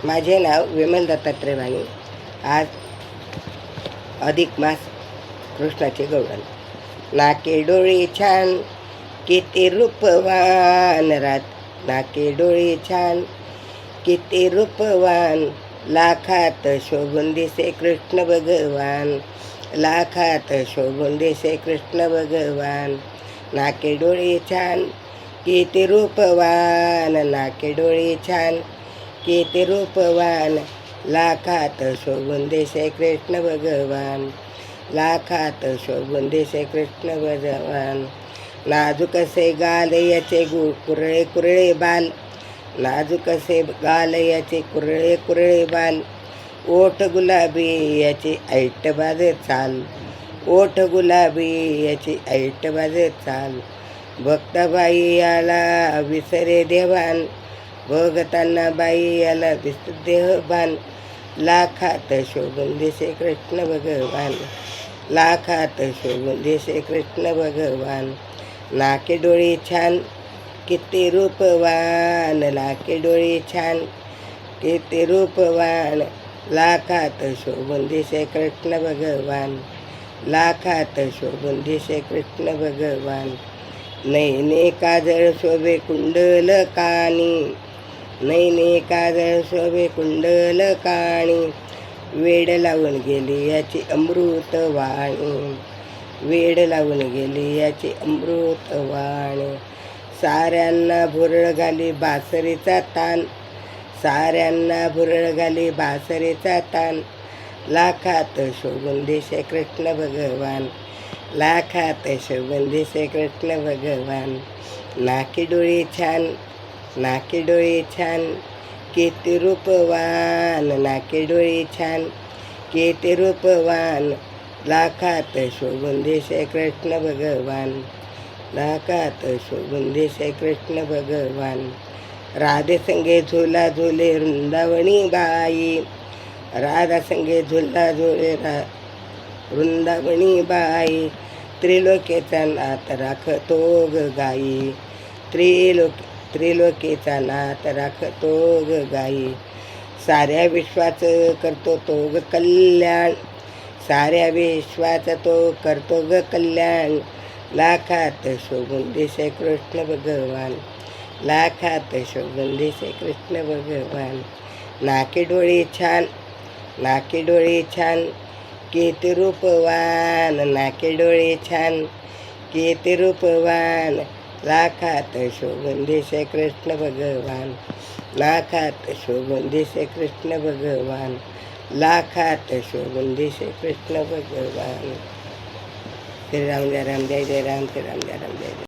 माझे नाव विमल दत्तात्रय भाणी. आज अधिक मास कृष्णाचे गौडण. नाके डोळे छान किती रूपवान रात, नाके डोळे छान किती रूपवान, लाखात शोभून दिसे कृष्ण भगवान, लाखात शोभून दिसे कृष्ण भगवान. नाके डोळे छान किती रूपवान, नाके डोळे छान किती रूपवान, लाखात शोभून दिसे कृष्ण भगवान, लाखात शोभून दिसे कृष्ण भगवान. नाजूक असे गाल याचे कुरळे कुरळे बाल, नाजूक असे गाल याचे कुरळे कुरळे बाल, ओठ गुलाबी याची ऐट बाज चाल, ओठ गुलाबी याची ऐट बाज चाल. भक्ताबाई याला विसरे देवान, भगतांना बाई याला विसर देहभान, लाखात शोभून दिसे कृष्ण भगवान, लाखात शोभून दिसे कृष्ण भगवान. नाके डोळे छान किती रूपवान, नाके डोळे छान किती रूपवान, लाखात शोभून दिसे कृष्ण भगवान, लाखात शोभून दिसे कृष्ण भगवान. नैने काजळ शोभे कुंडल कानी, नैने काजळ शोभे कुंडल काणी, वेड लावून गेली याची अमृत वाणी, वेड लावून गेली याची अमृत वाणी. साऱ्यांना भुरळ घाली बासरीचा तान, साऱ्यांना भुरळ घाली बासरीचा तान, लाखात शोभून दिसे कृष्ण भगवान, लाखात शोभून दिसे कृष्ण भगवान. नाके डोळे छान, नाके डोळे छान किती रूपवान, नाके डोळे छान किती रूपवान, लाखात शोभून दिसे कृष्ण भगवान, लाखात शोभून दिसे कृष्ण भगवान. राधे संगे झुला झुले वृंदावणी बाई, राधा संगे झुला झुले वृंदावणी बाई, त्रिलोकेचा नाथ राखतो ग गाई, त्रिलोकेचा नाथ राखतो ग गाई. साऱ्या विश्वाचं करतो तो ग कल्याण, साऱ्या विश्वाचं तो करतो ग कल्याण, लाखात शोभून दिसे कृष्ण भगवान, लाखात शोभून दिसे कृष्ण भगवान. नाके डोळे छान, नाके डोळे छान किती रूपवान, नाके डोळे छान किती रूपवान, लाखात शोभून दिसे कृष्ण भगवान, लाखात शोभून दिसे कृष्ण भगवान, लाखात शोभून दिसे कृष्ण भगवान. श्रीराम जय राम, जय जय राम, श्रीराम जय राम, जय जय.